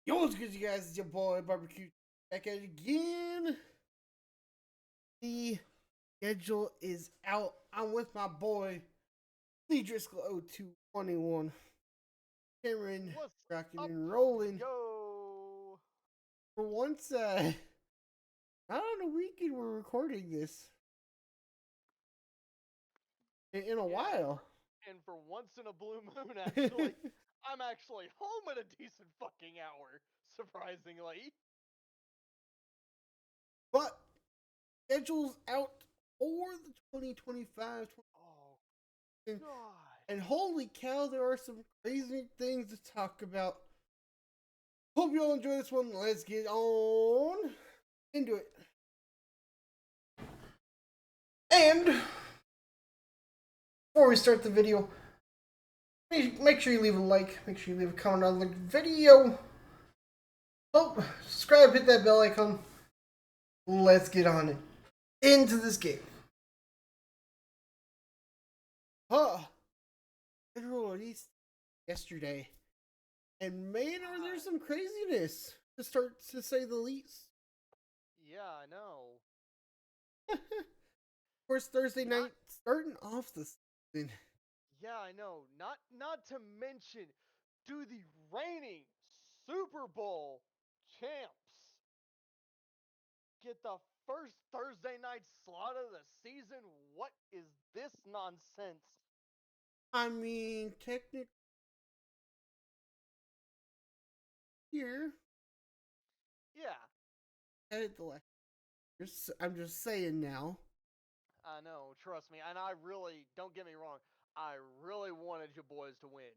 Yo, what's good, you guys? It's your boy Barbecue back at it again. The schedule is out. I'm with my boy Lee Driscoll 0221. Cameron What's rocking up, and rolling. yo? For once, not on a weekend we're recording this in a Yeah, while. and for once in a blue moon, actually, I'm actually home at a decent fucking hour, surprisingly. But schedule's out for the 2025 Oh, 20, God. and holy cow, there are some crazy things to talk about. Hope you all enjoy this one. Let's get on into it. And before we start the video, make sure you leave a like, make sure you leave a comment on the video. Oh, subscribe, hit that bell icon. Let's get on it. Into this game. Federal released yesterday. And man, are there some craziness to start, to say the least. Yeah, I know. Of course, Thursday night, starting off the season. Yeah, I know. Not to mention, do the reigning Super Bowl champs get the first Thursday night slot of the season? What is this nonsense? I mean, technically, here, Yeah, at the last. I'm just saying now. I know, trust me. And I really, don't get me wrong, I really wanted your boys to win.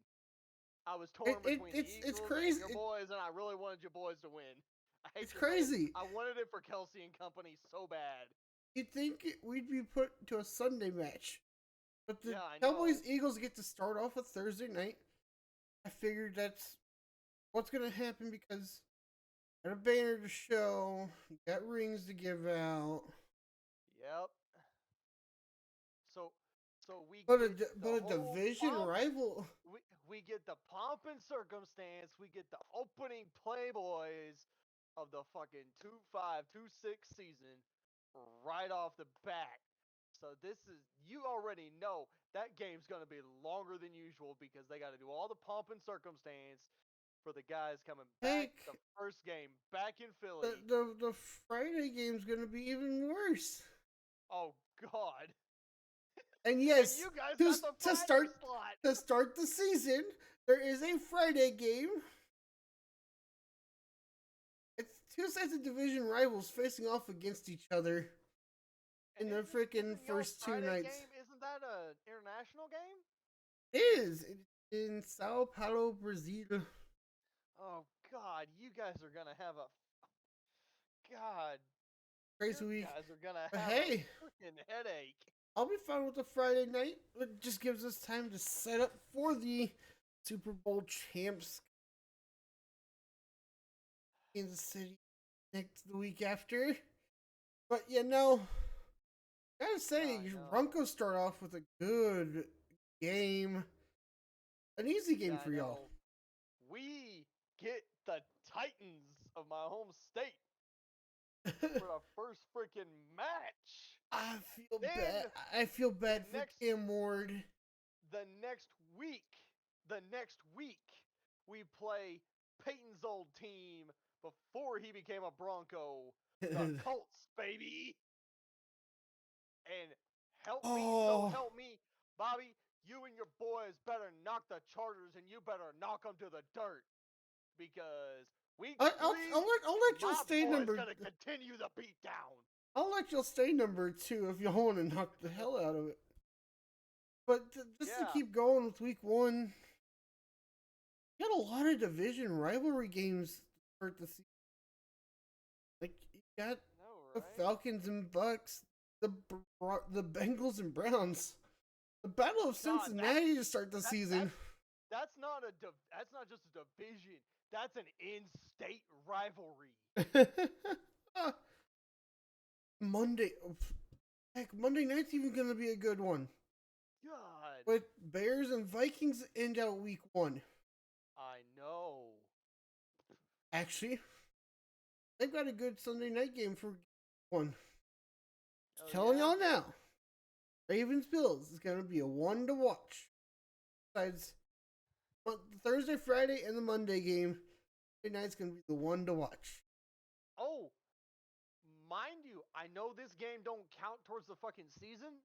I was torn between the It's Eagles and crazy. your boys, and I really wanted your boys to win. I hate It's to say it, crazy. I wanted it for Kelsey and company so bad. You'd think we'd be put to a Sunday match, but the Yeah, I Cowboys know. Eagles get to start off a Thursday night. I figured that's what's gonna happen because got a banner to show, got rings to give out. Yep. So, so we But get the a whole division pomp. rival. We get the pomp and circumstance. We get the opening Playboys of the fucking 25-26 season right off the bat. So this is, you already know that game's going to be longer than usual because they got to do all the pomp and circumstance for the guys coming back. Heck, The first game back in the Philly. the, the Friday game's gonna be even worse. Oh God. And And yes, you guys to got the to Friday start slot. to start the season, there is a Friday game. It's two sets of division rivals facing off against each other in And the freaking isn't y'all's first two Friday nights. game, isn't that a international game? It is in Sao Paulo, Brazil. Oh God, you guys are gonna have a God. Crazy Your week. guys are gonna But have a hey, freaking headache. I'll be fine with the Friday night. It just gives us time to set up for the Super Bowl champs in the city next the week after. But you know, gotta say, I your know. Broncos start off with a good game. An easy Yeah, game I for y'all. know. We get the Titans of my home state for the first freaking match. I feel Then bad. I feel the bad for next Cam Ward. the next week, the next week, we play Peyton's old team before he became a Bronco, the Colts, baby. And Oh, help me, Bobby, you and your boys better knock the Chargers and you better knock them to the dirt because week three, I'll let you my stay boy's number. gonna continue the beatdown. I'll let you stay number two if you want to knock the hell out of it. But just to Yeah, keep going with week one, you got a lot of division rivalry games to start the season. Like you got no, the right? Falcons and Bucks, the Bengals and Browns, the Battle of God, Cincinnati to start the that season. that's not that's not just a division. That's an in-state rivalry. Monday, heck, Monday night's even gonna be a good one. God, With Bears and Vikings end out week one. I know. Actually, they've got a good Sunday night game for one. Oh Telling yeah. y'all now, Ravens Bills is gonna be a one to watch. Besides the Thursday, Friday, and the Monday game, Sunday night's gonna be the one to watch. Oh, mind you, I know this game don't count towards the fucking season,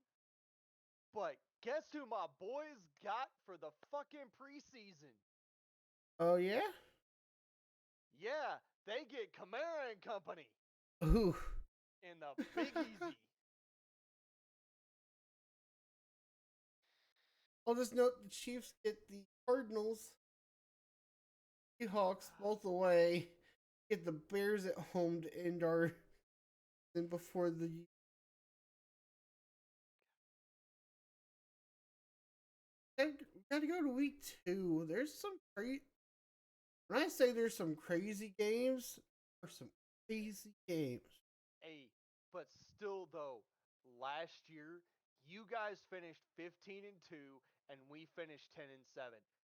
but guess who my boys got for the fucking preseason? Oh yeah? Yeah, they get Kamara and company Ooh. in the Big Easy. I'll just note the Chiefs get the Cardinals, Seahawks both away, get the Bears at home to end our then before the gotta go to week 2. There's some crazy. When I say there's some crazy games, there's some crazy games. Hey, but still though, last year you guys finished 15-2 and we finished 10-7.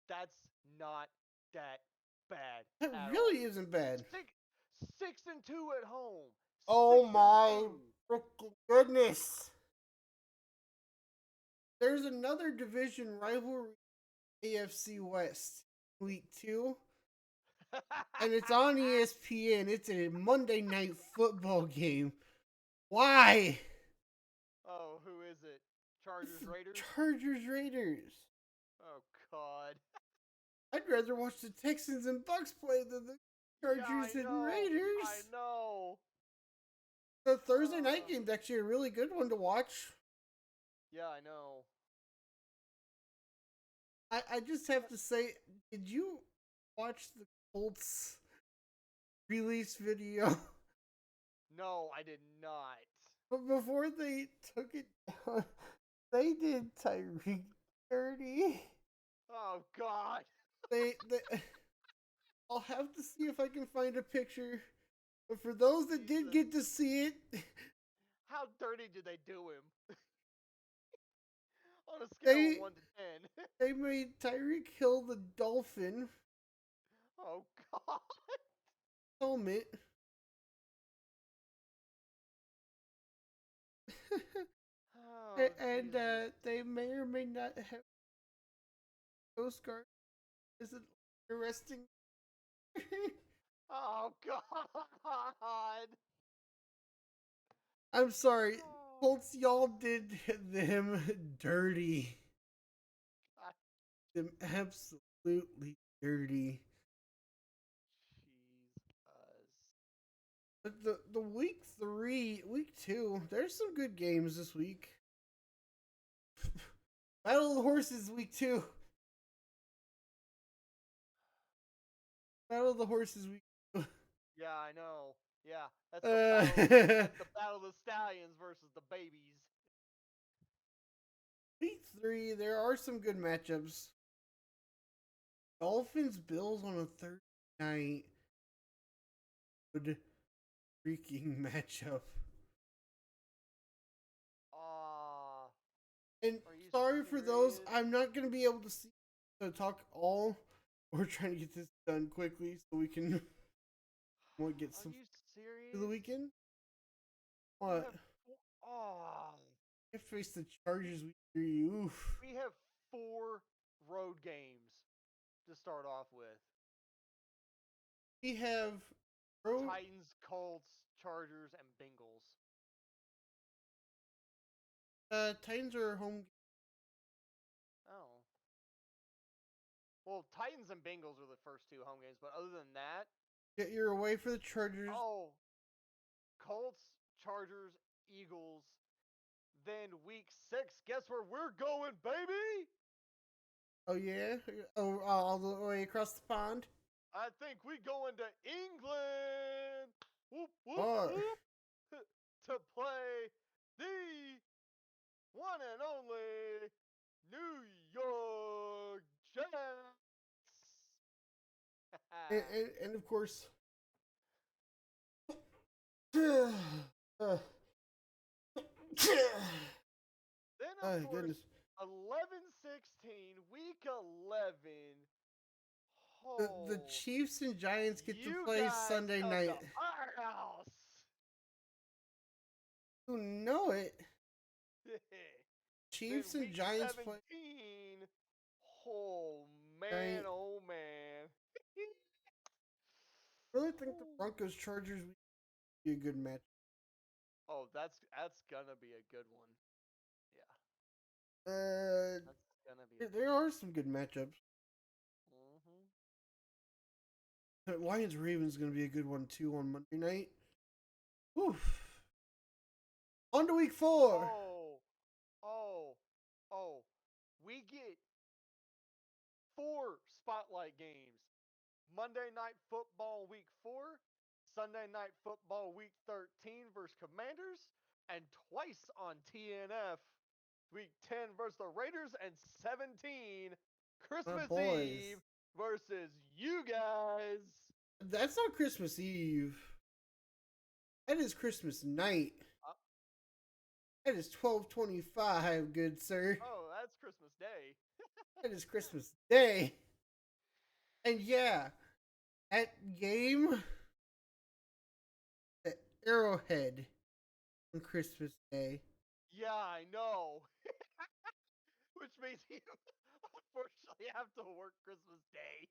That's not that bad That at all. really isn't bad. 6-2 at home. Oh Six and my two. freaking goodness! There's another division rivalry, AFC West, week 2. And it's on ESPN. It's a Monday night football game. Why? Oh, who is it? Chargers Raiders? Chargers Raiders. Oh god. I'd rather watch the Texans and Bucks play than the Chargers Yeah, I and know. Raiders. I know. The Thursday night game's actually a really good one to watch. Yeah, I know. I just have to say, did you watch the Colts release video? No, I did not. But before they took it down, they did Tyreek dirty. Oh god. They I'll have to see if I can find a picture. But for those that did Jesus. get to see it, How dirty did they do him? On a scale of 1 to 10. they made Tyreek Hill the dolphin Oh god. helmet. Oh And Jesus. they may or may not have Coast Guard. Is it arresting? Oh god. I'm sorry. Oh, Colts, y'all did them dirty. God. Them absolutely dirty. Jesus. But the week 2, there's some good games this week. Battle of the Horses week 2. Battle of the Horses week 2. Yeah, I know. Yeah, that's Uh, the battle of the stallions versus the babies. week 3, there are some good matchups. Dolphins Bills on a Thursday night. Good freaking matchup. And Are you sorry for those, serious? I'm not going to be able to see to talk all. We're trying to get this done quickly so we can get Are some you serious? to the weekend. We What? have oh, I face the Chargers week 3. Oof. we have 4 road games to start off with. We have road. Titans, Colts, Chargers, and Bengals. Titans are home. Oh. Well, Titans and Bengals are the first 2 home games, but other than that, You're away for the Chargers. oh, Colts, Chargers, Eagles. Then week 6, guess where we're going, baby? Oh yeah. Oh, all the way across the pond. I think we going to England. Whoop whoop Or whoop. To play the one and only New York Jets. and of course. uh, Then oh of course, goodness. 11-16, week 11. The Oh, Chiefs and Giants get to you play guys Sunday come night. to our house. You know it. Then Chiefs and week Giants 17. play Oh man, night. oh man. I really think the Broncos Chargers would be a good match. Oh, that's gonna be a good one. Yeah, Uh, that's gonna be a there good are some good matchups. one. Mm-hmm. Lions Ravens is going to be a good one too on Monday night. Oof. On to week 4. Oh, oh, oh. We get 4 spotlight games. Monday Night Football Week 4, Sunday Night Football Week 13 versus Commanders, and twice on TNF Week 10 versus the Raiders, and 17 My Christmas boys. Eve versus you guys. That's not Christmas Eve. That is Christmas night. That is 12/25, good sir. Oh, that's Christmas Day. That is Christmas Day. And yeah, that game at Arrowhead on Christmas Day. Yeah, I know. Which means you unfortunately have to work Christmas Day.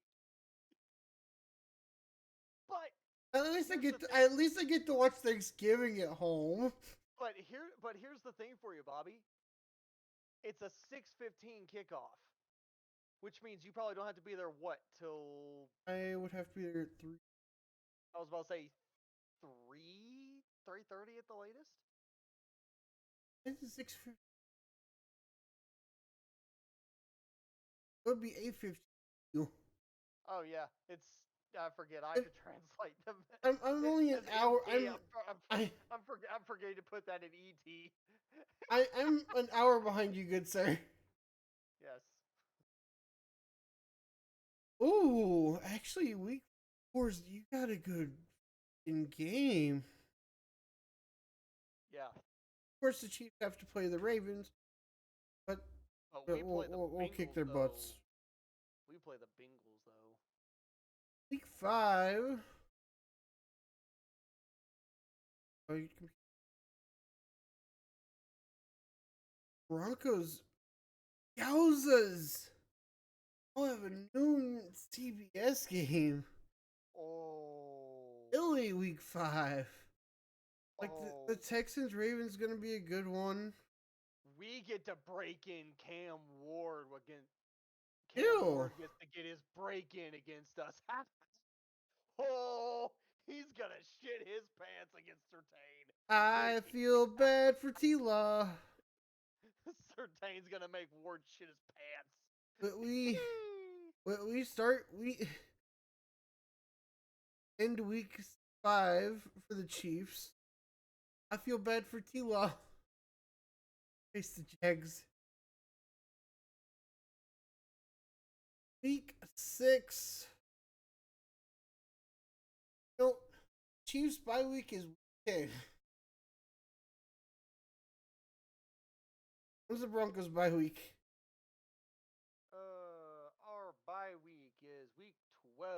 But At least here's the thing. at least I get to watch Thanksgiving at home. But here's the thing for you, Bobby. It's a 6:15 kickoff, which means you probably don't have to be there till I would have to be there at 3. I was about to say 3:30 at the latest. It's 6:50. It would be 8:50. Oh yeah, it's I forget. I have to translate them. I'm only an hour. I'm forgetting to put that in ET. I'm an hour behind you, good sir. Yes. Ooh, actually, week 4, you got a good in game. Yeah. Of course, the Chiefs have to play the Ravens, but we'll kick their butts. We play the Bengals though. Week 5. Broncos, Yowzas. I'll have a noon CBS game. Oh. Philly week 5. Like Oh. the Texans Ravens gonna be a good one. We get to break in Cam Ward against. Ew. Ward gets to get his break in against us. Oh, he's gonna shit his pants against Surtain. I feel bad for T-Law. Surtain's gonna make Ward shit his pants. But we end week 5 for the Chiefs. I feel bad for T-Law. Face the Jags. Week 6. No, Chiefs bye week is week 10. When's the Broncos bye week? Our bye week is week 12.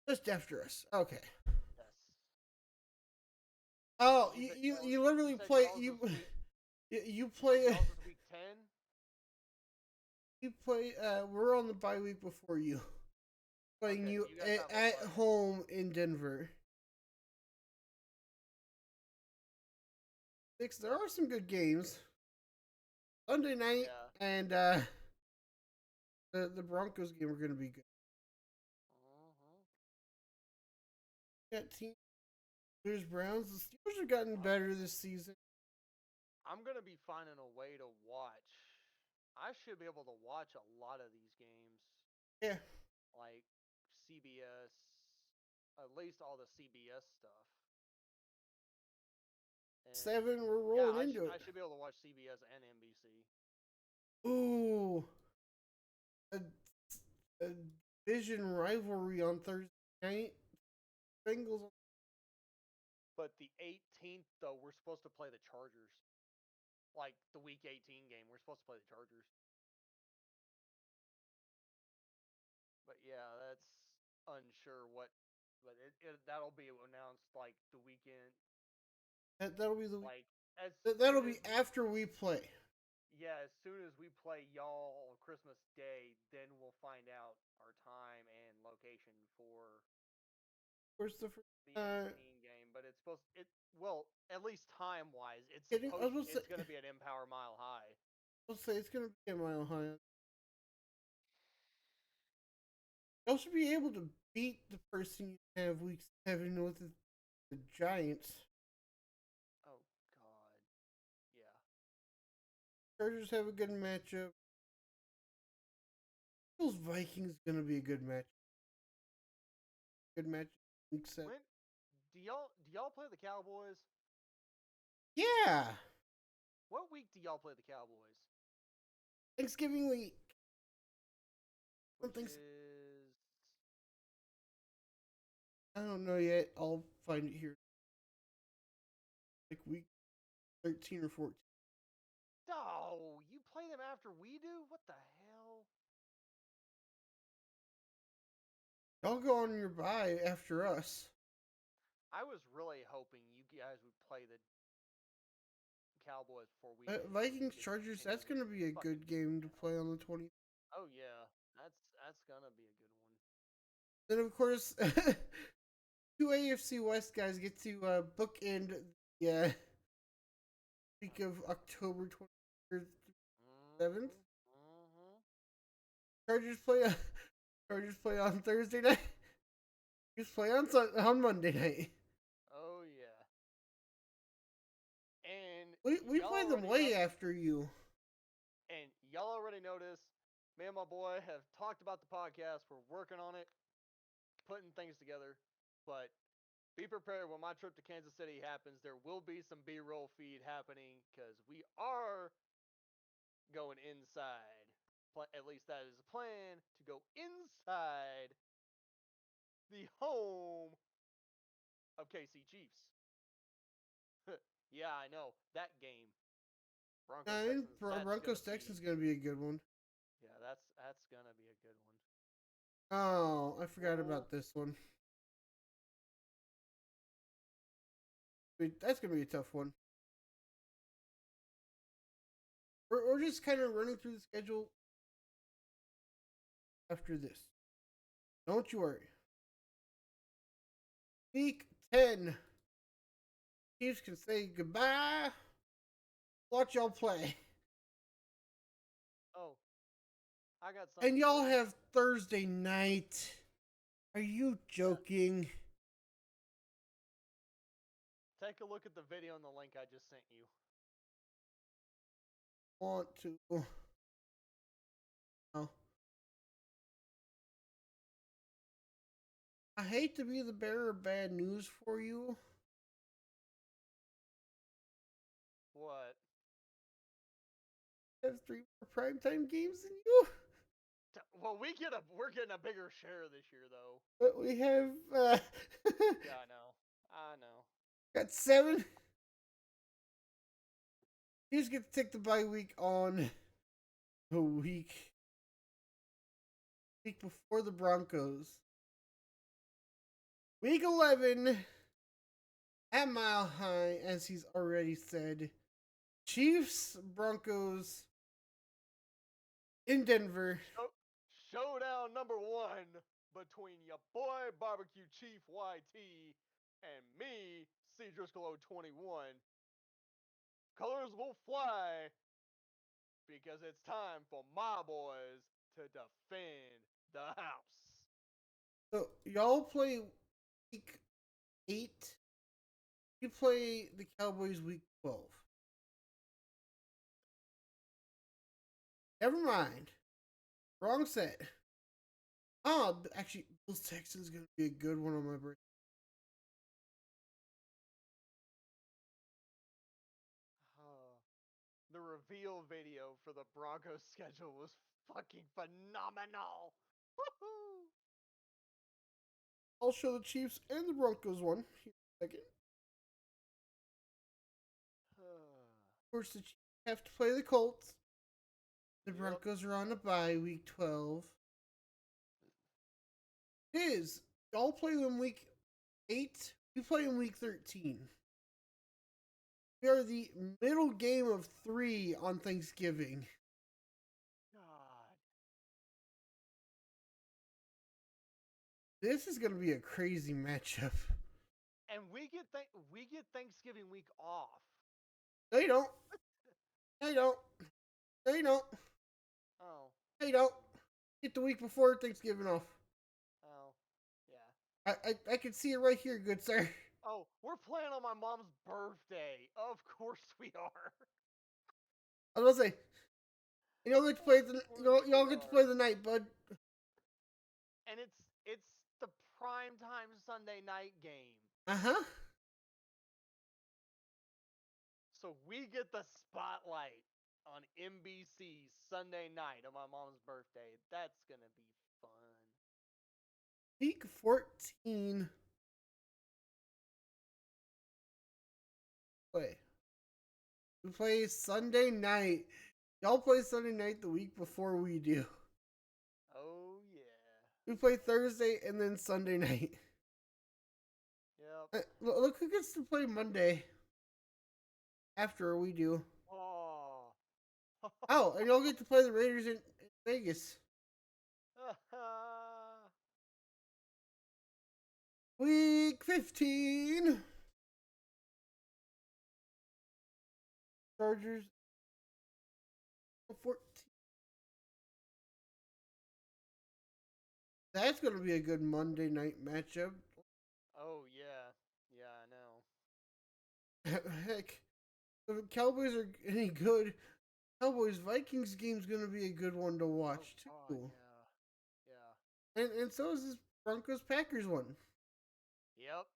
Just after us. Okay. Yes. Oh, you literally play you play Y'all's is week 10. You play. We're on the bye week before you. Playing Okay, you so you guys at have a bye. home in Denver. 6. There are some good games. Sunday night and the Broncos game are going to be good. Got team Steelers Browns. The Steelers have gotten better this season. I'm gonna be finding a way to watch. I should be able to watch a lot of these games. Yeah. Like CBS, at least all the CBS stuff. And 7. We're rolling into it. I should be able to watch CBS and NBC. Ooh. A division rivalry on Thursday night. Bengals. But the 18th, though, we're supposed to play the Chargers. Like the Week 18 game, we're supposed to play the Chargers. But yeah, unsure what, but that'll be announced like the weekend, That'll be the like as that'll soon be as we after we play. yeah, as soon as we play y'all Christmas Day, then we'll find out our time and location for Where's the the in game. But it's supposed it well at least time wise, I was supposed to it's gonna be at Empower Mile High. say it's gonna be a Mile High. Y'all should be able to beat the person you have week 7 with the Giants. Oh God, yeah. Chargers have a good matchup. Bills Vikings gonna be a good match. Good match. Week 7. When do y'all play the Cowboys? Yeah, What week do y'all play the Cowboys? Thanksgiving week. Which is I don't know yet. I'll find it here. Like week 13 or 14. oh, you play them after we do? What the hell? Y'all go on your bye after us. I was really hoping you guys would play the Cowboys before we did. So we Vikings could Chargers. That's continue gonna this be a fucking good game to now. play on the 20th. Oh yeah, that's gonna be a good one. Then of course, two AFC West guys get to bookend the week of October 23rd, 7th. Mm-hmm. Chargers play. Chargers play on Thursday night. Just play on Monday night. Oh yeah. And We y'all play them already way know. after you. And y'all already noticed. Me and my boy have talked about the podcast. We're working on it, putting things together. But be prepared when my trip to Kansas City happens. There will be some B-roll feed happening because we are going inside. At least that is the plan to go inside the home of KC Chiefs. Yeah, I know that game. Broncos Texans. That's gonna Broncos Texans be. gonna be a good one. Yeah, that's gonna be a good one. Oh, I forgot Oh, about this one. That's gonna be a tough one. We're just kind of running through the schedule after this. Don't you worry. Week 10. Chiefs can say goodbye. Watch y'all play. oh, I got And something y'all for you. have Thursday night. Are you Yeah, joking? take a look at the video and the link I just sent you. Want to. Oh. I hate to be the bearer of bad news for you. What? I have 3 more primetime games than you. Well, we're getting a bigger share this year though. But we have Yeah, I know. I know. got 7. You just get to take the bye week on a week before the Broncos. Week 11 at Mile High, as he's already said. Chiefs, Broncos in Denver. Showdown number 1 between your boy Barbecue Chief YT and me, C Driscoll 021. Colors will fly because it's time for my boys to defend the house. So y'all play week 8. You play the Cowboys week 12. Never mind. Wrong set. Oh, actually, Bills Texans is gonna be a good one on my birthday. The reveal video for the Broncos schedule was fucking phenomenal. Woohoo! I'll show the Chiefs and the Broncos one here in a second. Of course, the Chiefs have to play the Colts. The Yep. Broncos are on a bye week 12. It is. Y'all play in week 8. We play in week 13. We are the middle game of 3 on Thanksgiving. God. This is going to be a crazy matchup. And we get Thanksgiving week off. No, you don't. No, you don't. No, you don't. Oh. No, you don't. Get the week before Thanksgiving off. Oh. Yeah. I can see it right here, good sir. Oh, we're playing on my mom's birthday. Of course we are. I was gonna say, y'all get to play y'all get to play the night, bud. And it's the prime time Sunday night game. Uh-huh. So we get the spotlight on NBC Sunday night on my mom's birthday. That's gonna be fun. Week 14. Play. We play Sunday night. Y'all play Sunday night the week before we do. Oh yeah. We play Thursday and then Sunday night. Yep. Look who gets to play Monday after we do. Oh. Oh, and y'all get to play the Raiders in Vegas. Week 15. Chargers 14. That's going to be a good Monday night matchup. Oh yeah. Yeah, I know. Heck, if the Cowboys are any good, Cowboys Vikings game's going to be a good one to watch too. Oh, yeah. And so is this Broncos Packers one. Yep.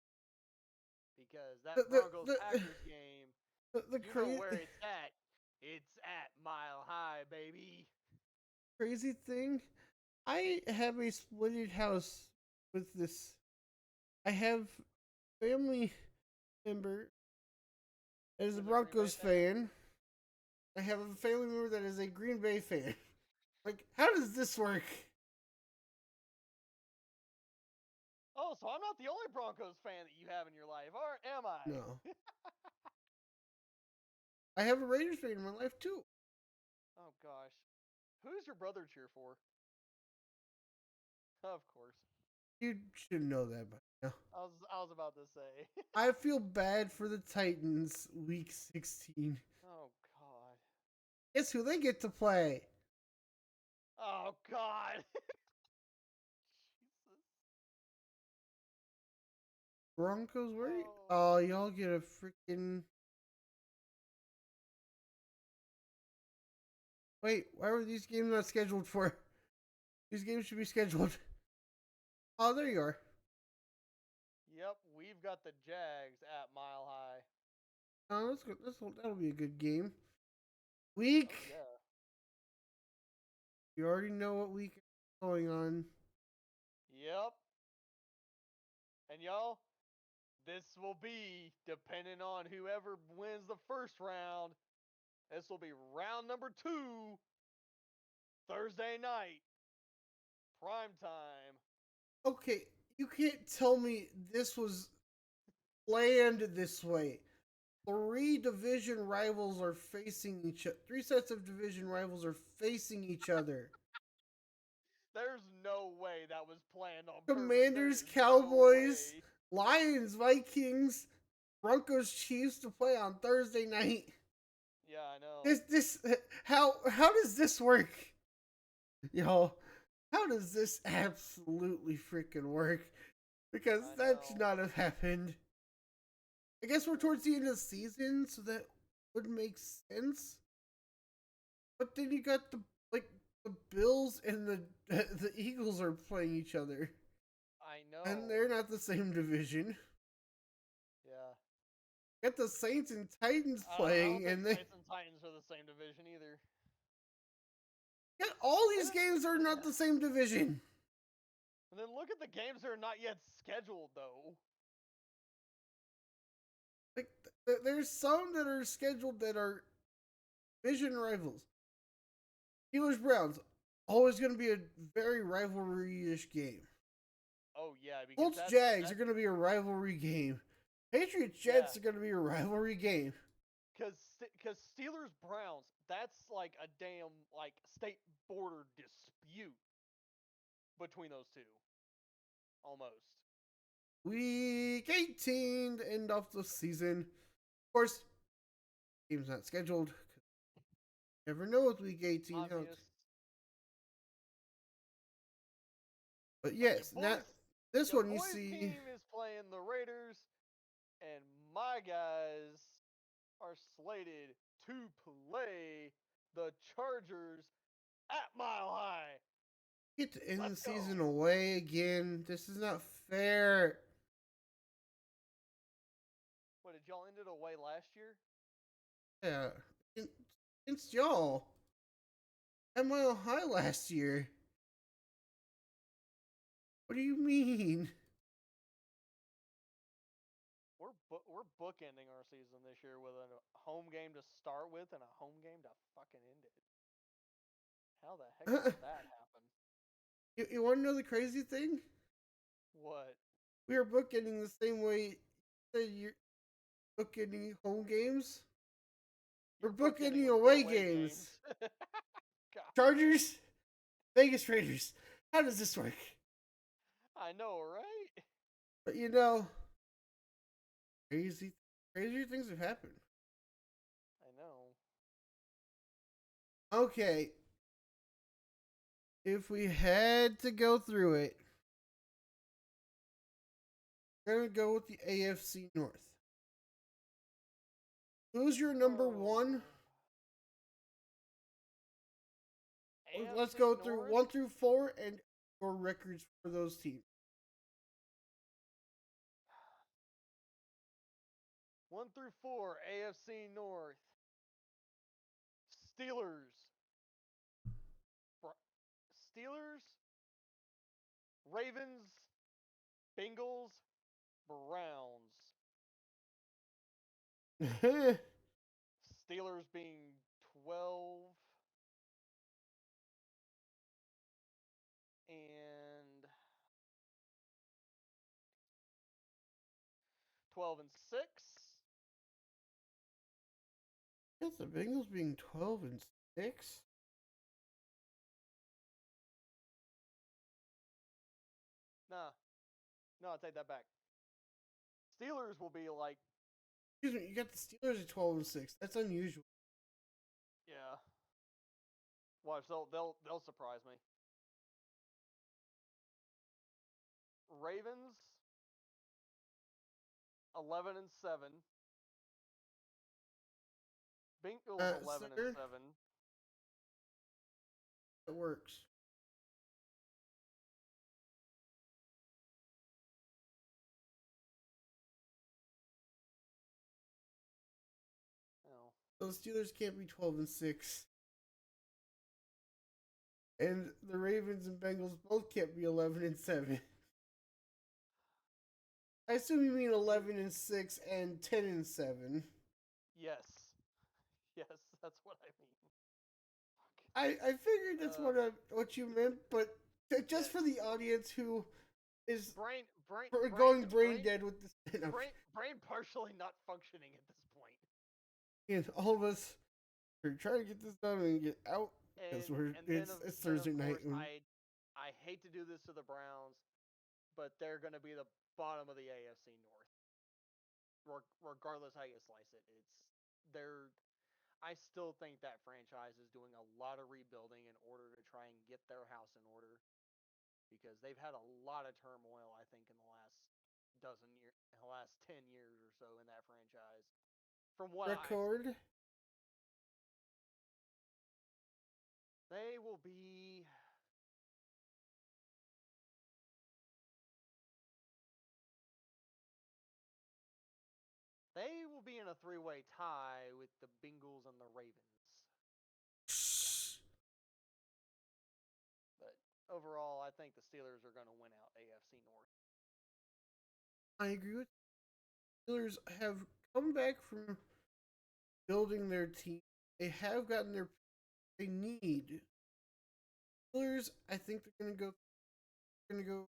Because that The- Broncos the- Packers game, The you know where it's at. It's at Mile High, baby. crazy thing, I have a splitted house with this. I have family member that is a Broncos fan. I have a family member that is a Green Bay fan. Like, how does this work? Oh, so I'm not the only Broncos fan that you have in your life, or am I? No. I have a Raiders fan in my life too. Oh gosh. Who's your brother cheer for? Of course. You should know that by now. I was about to say. I feel bad for the Titans week 16. Oh god. Guess who they get to play? Oh god. Jesus. Broncos, where? Oh, y'all get a freaking. Wait, why were these games not scheduled for? These games should be scheduled. Oh, there you are. Yep, we've got the Jags at Mile High. Oh, that's good. That'll be a good game. Week. Oh, yeah. You already know what week is going on. Yep. And y'all, this will be depending on whoever wins the first round. This will be round number 2, Thursday night, prime time. Okay, you can't tell me this was planned this way. 3 division rivals are facing each other. 3 sets of division rivals are facing each other. There's no way that was planned on Commanders, purpose. Cowboys, Lions, Vikings, Broncos, Chiefs to play on Thursday night. Yeah, I know. How does this work? Yo, how does this absolutely freaking work? Because that should not have happened. I guess we're towards the end of the season, so that would make sense. But then you got the Bills and the Eagles are playing each other. I know. And they're not the same division. Yeah. You got the Saints and Titans playing, and the Saints and Titans are the same division either. Yeah, all these games are not the same division. And then look at the games that are not yet scheduled, though. Like, there's some that are scheduled that are division rivals. Steelers Browns, always going to be a very rivalry-ish game. Oh yeah, because Colts that's Jags are going to be a rivalry game. Patriots Jets are going to be a rivalry game. because Steelers Browns, that's like a damn like state border dispute between those two, almost. Week 18 to end off the season. Of course, game's not scheduled. Never know with week 18. Obvious. But yes, Boys, this your one you boys see. team is playing the Raiders, and my guys are slated to play the Chargers at Mile High. Get to end the Let's season go. away again. This is not fair. What, did y'all end it away last year? Yeah, against y'all at Mile High last year. What do you mean? We're bookending our season this year with a home game to start with and a home game to fucking end it. How the heck did that happen? You want to know the crazy thing? What? We are bookending the same way that you're bookending home games. We're bookending away games. Chargers, Vegas Raiders. How does this work? I know, right? But crazier things have happened. I know. Okay. If we had to go through it, we're going to go with the AFC North. Who's your number one? Let's go through 1 through 4 and your records for those teams. 1 through 4, AFC North. Steelers. Steelers. Ravens. Bengals. Browns. Steelers being 12 and 12 and 6. Yes, the Bengals being 12 and 6. Nah. No, I take that back. Steelers will be like, Excuse me, you got the Steelers at 12 and 6. That's unusual. yeah. Watch, they'll surprise me. Ravens 11 and 7. Bengals 11 and 7. It works. Oh. So the Steelers can't be 12 and 6. And the Ravens and Bengals both can't be 11 and 7. I assume you mean 11 and 6 and 10 and 7. Yes. Yes, that's what I mean. I figured that's what you meant, but just for the audience who is going brain dead with this. Brain partially not functioning at this point. And all of us are trying to get this done and get out because it's Thursday night. I hate to do this to the Browns, but they're going to be the bottom of the AFC North. Regardless how you slice it, I still think that franchise is doing a lot of rebuilding in order to try and get their house in order, because they've had a lot of turmoil, I think, in the last 10 years or so in that franchise. From what record, they will be. They will be in a three-way tie with the Bengals and the Ravens. But overall, I think the Steelers are going to win out AFC North. I agree with you. Steelers have come back from building their team. They have gotten their they need. Steelers, I think they're going to go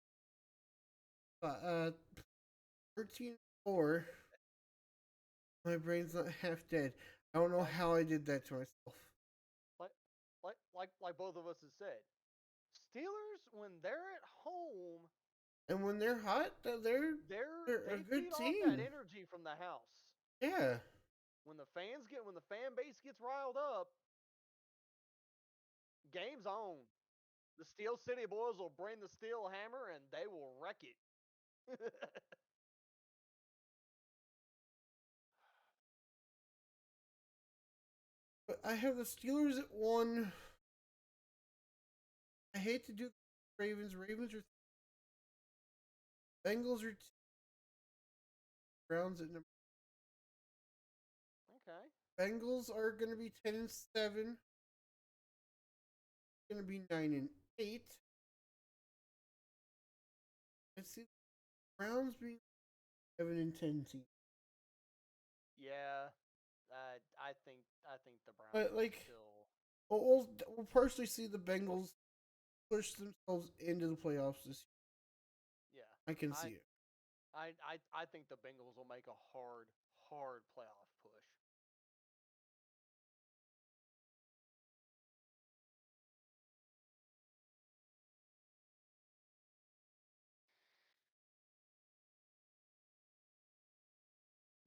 uh 13-4. My brain's not half dead. I don't know Like, how I did that to myself. like both of us have said, Steelers when they're at home, And when they're hot, they're a they good feed off that team. energy from the house. Yeah. When the fan base gets riled up, game's on. The Steel City boys will bring the steel hammer and they will wreck it. But I have the Steelers at 1. I hate to do the Ravens. Ravens are Bengals are 2. Browns at number. Okay. Bengals are going to be 10-7. Going to be 9-8. I see the Browns being 7-10 team. Yeah. I think the Browns But are like, still. we'll personally see the Bengals push themselves into the playoffs this Yeah. year. I can see I it. I think the Bengals will make a hard playoff push.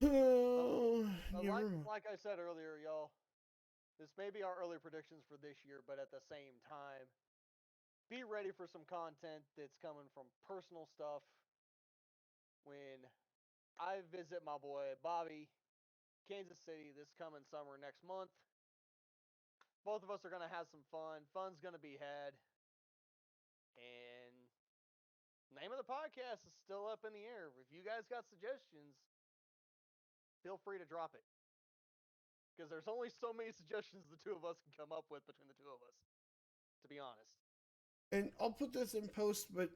But, Oh, but never like mind. like I said earlier, y'all, this may be our early predictions for this year, but at the same time, be ready for some content that's coming from personal stuff when I visit my boy Bobby, Kansas City, this coming summer next month. Both of us are going to have some fun. Fun's going to be had. And name of the podcast is still up in the air. If you guys got suggestions, feel free to drop it. Because there's only so many suggestions the two of us can come up with between the two of us, to be honest. And I'll put this in post, but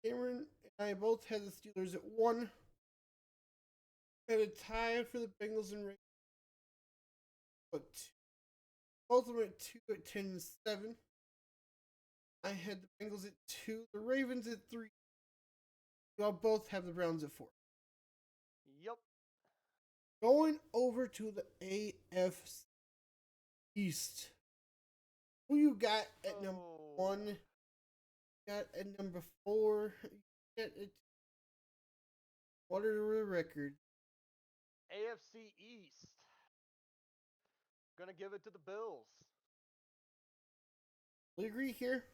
Cameron and I both had the Steelers at 1. Had a tie for the Bengals and Ravens, but both of them at 2 at 10-7. I had the Bengals at 2, the Ravens at 3. Y'all both have the Browns at 4. Yup. Going over to the AFC East. Who you got at number Oh. 1? Got at number 4. What are the records? AFC East. Gonna give it to the Bills. We agree here.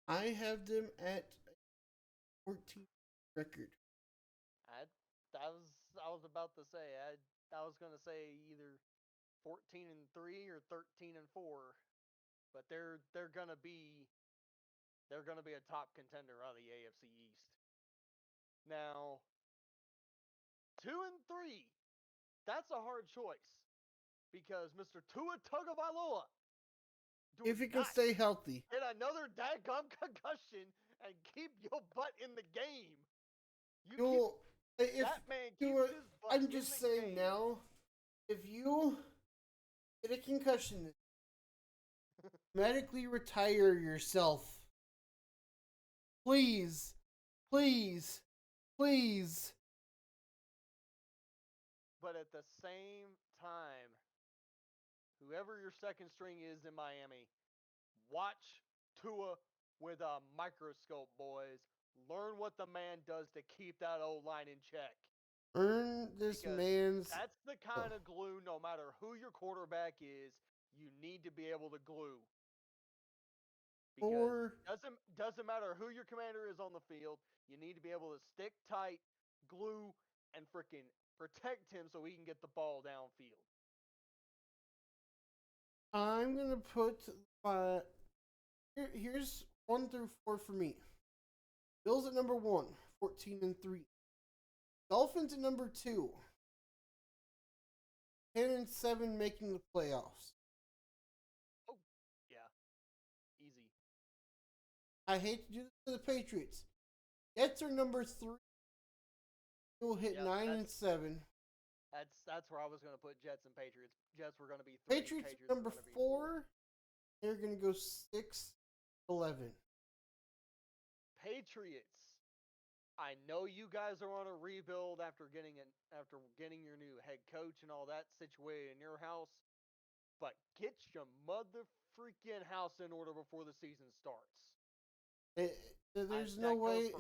I have them at 14 record. I was about to say I was gonna say either 14-3 or 13-4, but they're gonna be a top contender out of the AFC East. Now 2-3, that's a hard choice because Mr. Tua Tagovailoa do If he can not stay healthy. get another dadgum concussion and keep your butt in the game. You keep If that man you keeps his butt I'm in just the saying game. now, if you get a concussion, medically retire yourself. Please, please, please. But at the same time, whoever your second string is in Miami, watch Tua with a microscope, boys. Learn what the man does to keep that old line in check. Earn this Because man's. that's the kind of glue, no matter who your quarterback is, you need to be able to glue. Because doesn't matter who your commander is on the field, you need to be able to stick tight, glue, and freaking protect him so he can get the ball downfield. I'm gonna put here's 1 through 4 for me. Bills at number 1, 14-3. Dolphins at number 2, 10-7, making the playoffs. Oh, yeah, easy. I hate to do this to the Patriots. Jets are number 3. We'll hit Yep, 9-7. That's where I was going to put Jets and Patriots. Jets were going to be 3. Patriots Patriots number were going to be 4. They're gonna go 6-11. Patriots I know you guys are on a rebuild after getting your new head coach and all that situated in your house, but get your mother freaking house in order before the season starts. There's no way.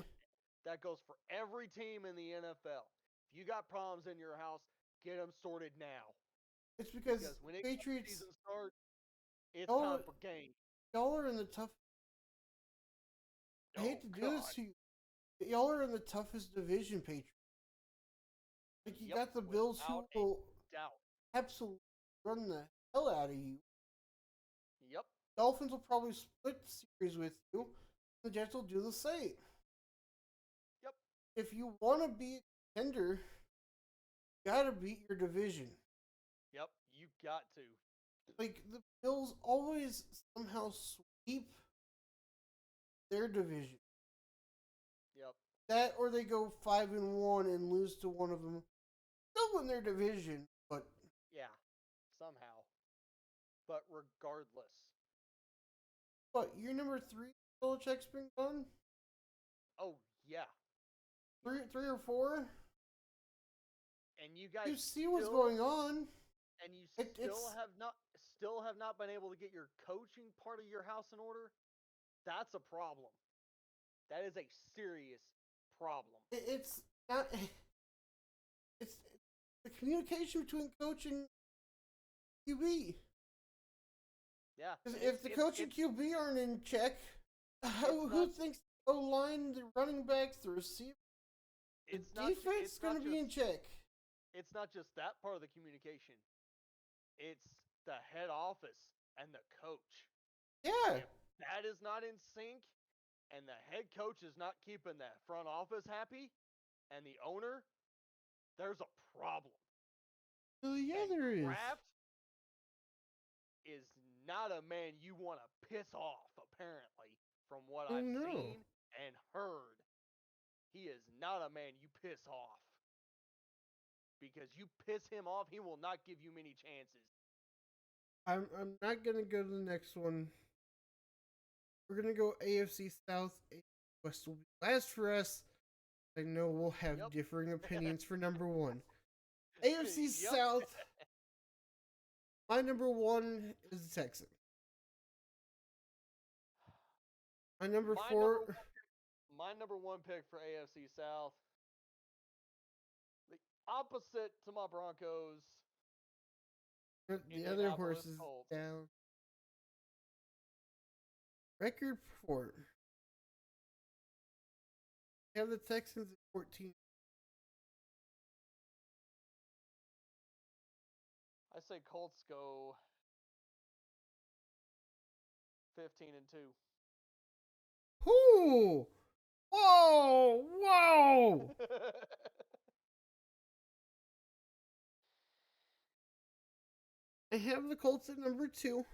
That goes for every team in the NFL. If you got problems in your house, get them sorted now. It's because when Patriots season starts, it's y'all, time for game. y'all are in the tough. I hate to do this to you. Y'all are in the toughest division, Patriots. Like you got the Bills who will absolutely run the hell out of you. Yep. Dolphins will probably split series with you. The Jets will do the same. Yep. If you want to be a contender, you gotta beat your division. Yep, you got to. Like the Bills always somehow sweep their division. Yep. That or they go 5-1 and lose to one of them. They'll win their division, but yeah, somehow. But regardless. What, year number 3 Belichick's been gone? Oh yeah. Three or four? And you guys you see what's going on. And you still have not been able to get your coaching part of your house in order. That's a problem. That is a serious problem. It's not. It's the communication between coach and QB. Yeah. If the coach and QB aren't in check, who thinks the O-line, the running backs, the receiver, the defense is going to be in check? It's not just that part of the communication. It's the head office and the coach. Yeah. If that is not in sync, and the head coach is not keeping that front office happy, and the owner, there's a problem. Yeah, there is. Kraft is not a man you want to piss off, apparently, from what I've seen and heard. He is not a man you piss off. Because you piss him off, he will not give you many chances. I'm not going to go to the next one. We're going to go AFC South. West will be last for us. I know we'll have differing opinions for number one. AFC South. My number one is the Texans. My number four. My number one pick for AFC South. The opposite to my Broncos. The other horse is down. Record report. We have the Texans at 14. I say Colts go 15-2. Ooh! Whoa! Whoa! I have the Colts at number 2.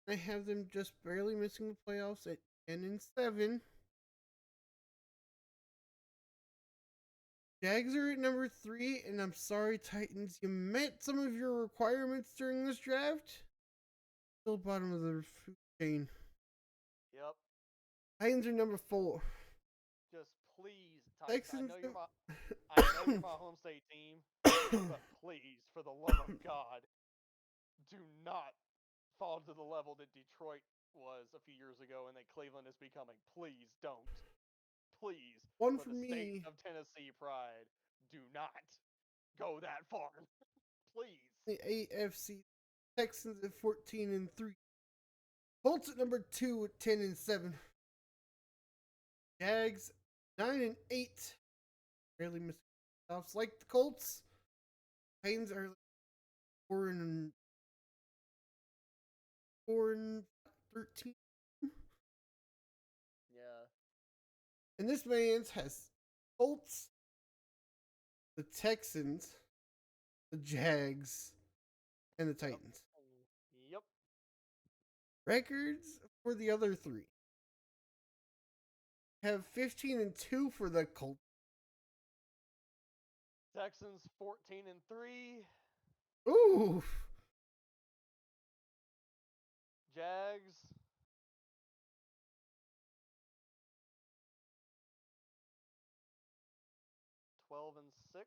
I have them just barely missing the playoffs at 10-7. Jags are at number 3, and I'm sorry, Titans, you met some of your requirements during this draft. Still bottom of the food chain. Yep. Titans are number 4. Just please, Titans. I know you're my home state team, but please, for the love of God, do not fall to the level that Detroit was a few years ago and that Cleveland is becoming. Please don't. Please, one for for the me. state of Tennessee pride, do not go that far. Please. The AFC Texans at 14-3. Colts at number 2 at 10-7. Jags 9-8. Barely missing playoffs like the Colts. Titans are 4-13. Yeah. And this man's has Colts, the Texans, the Jags, and the Titans. Yep. Records for the other 3 have 15-2 for the Colts. Texans 14-3. Ooh. Jags 12-6.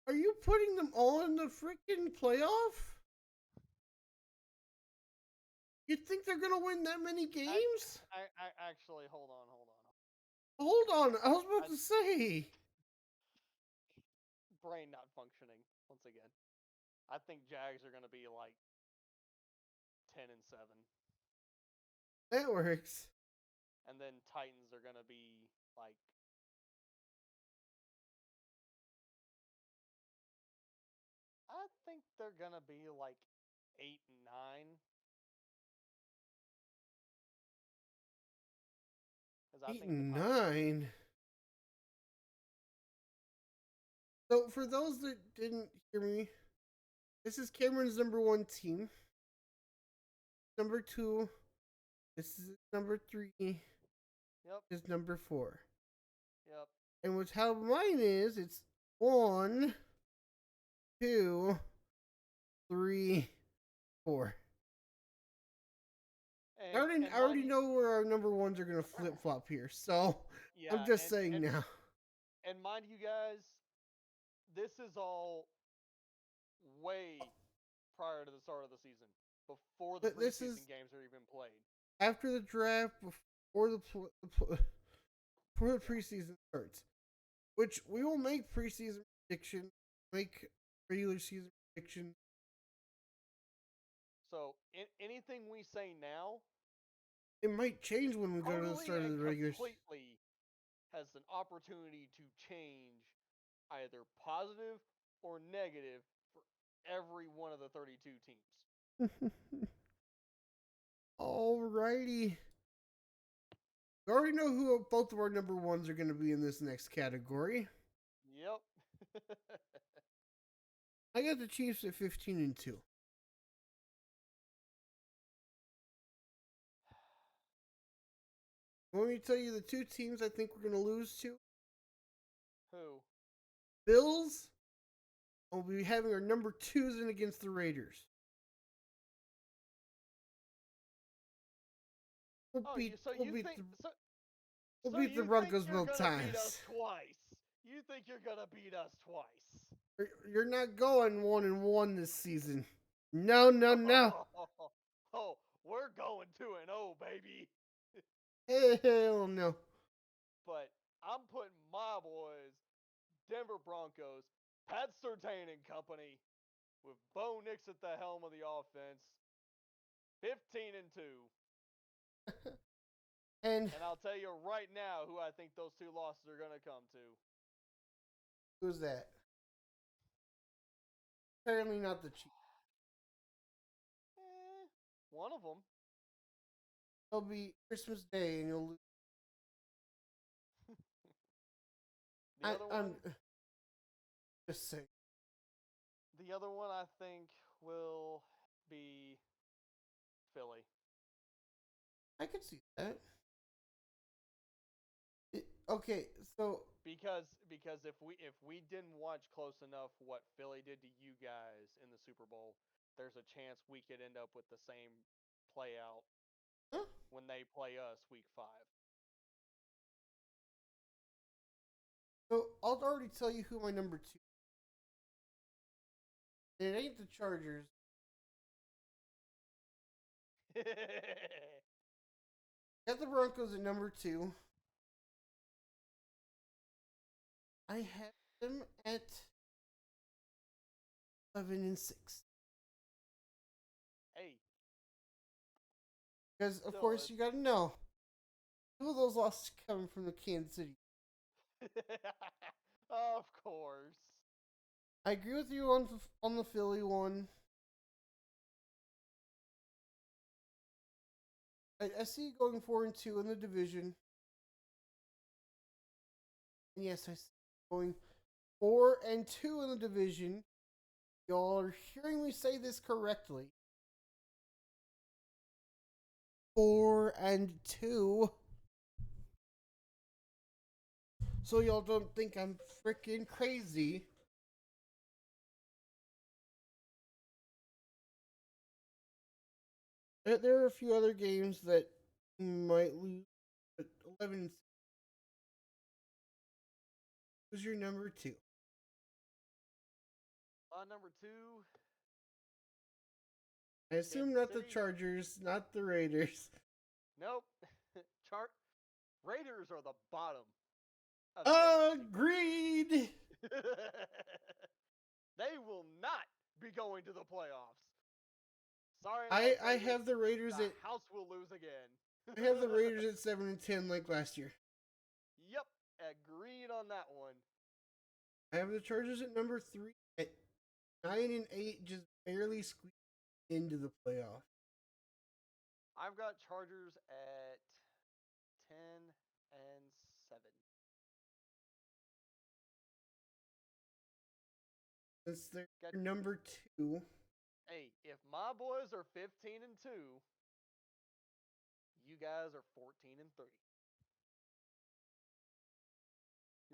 Are you putting them all in the freaking playoff? You think they're gonna win that many games? I actually hold on. Hold on, I was about to say. Brain not functioning once again. I think Jags are gonna be like 10-7, That works. and then Titans are gonna be like. I think they're gonna be like 8-9. Because I 8 think the and Titans. 9. So for those that didn't hear me, this is Cameron's number 1 team. Number 2, this is number 3. Yep. This is number 4. Yep. And with how mine is, it's 1, 2, 3, 4. I already know where our number 1s are gonna flip flop here, so yeah, I'm just saying now. And mind you guys, this is all way prior to the start of the season, before the preseason games are even played. After the draft, before the preseason starts, which we will make preseason prediction, make regular season prediction. So anything we say now, it might change when we go to the start of the regular season. Completely has an opportunity to change either positive or negative for every one of the 32 teams. Alrighty. We already know who both of our number 1s are going to be in this next category. Yep. I got the Chiefs at 15-2. Want me to tell you the 2 teams I think we're going to lose to? Who? Bills. We'll be having our number 2s in against the Raiders. We'll beat the Broncos both times. You think you're gonna beat us twice? You're not going 1-1 this season. No. Oh, we're going 2-0, baby. Hell no. But I'm putting my boys, Denver Broncos, Pat Surtain and company, with Bo Nix at the helm of the offense, 15-2. And I'll tell you right now who I think those 2 losses are going to come to. Who's that? Apparently not the Chiefs. One of them. It'll be Christmas Day and you'll lose. I'm just saying. The other one I think will be Philly. I could see that. Okay, so because if we didn't watch close enough what Philly did to you guys in the Super Bowl, there's a chance we could end up with the same play out when they play us week 5. So I'll already tell you who my number 2. It ain't the Chargers. Got the Broncos at number 2. I have them at 11-6. Hey. Because of course you gotta know, 2 of those losses coming from the Kansas City. Of course. I agree with you on the Philly one. I see you going 4-2 in the division. And yes, I see you going 4-2 in the division. Y'all are hearing me say this correctly. 4-2. So y'all don't think I'm freaking crazy. There are a few other games that might lose, but 11 Who's your number 2? Number 2. I assume not the Chargers, not the Raiders. Nope. Raiders are the bottom. Agreed. They will not be going to the playoffs. Sorry, I have the Raiders the at house will lose again. I have the Raiders at 7-10 like last year. Yep, agreed on that one. I have the Chargers at number 3 at 9-8, just barely squeezed into the playoff. I've got Chargers at 10-7. Since they're number 2. Hey, if my boys are 15-2, you guys are 14-3.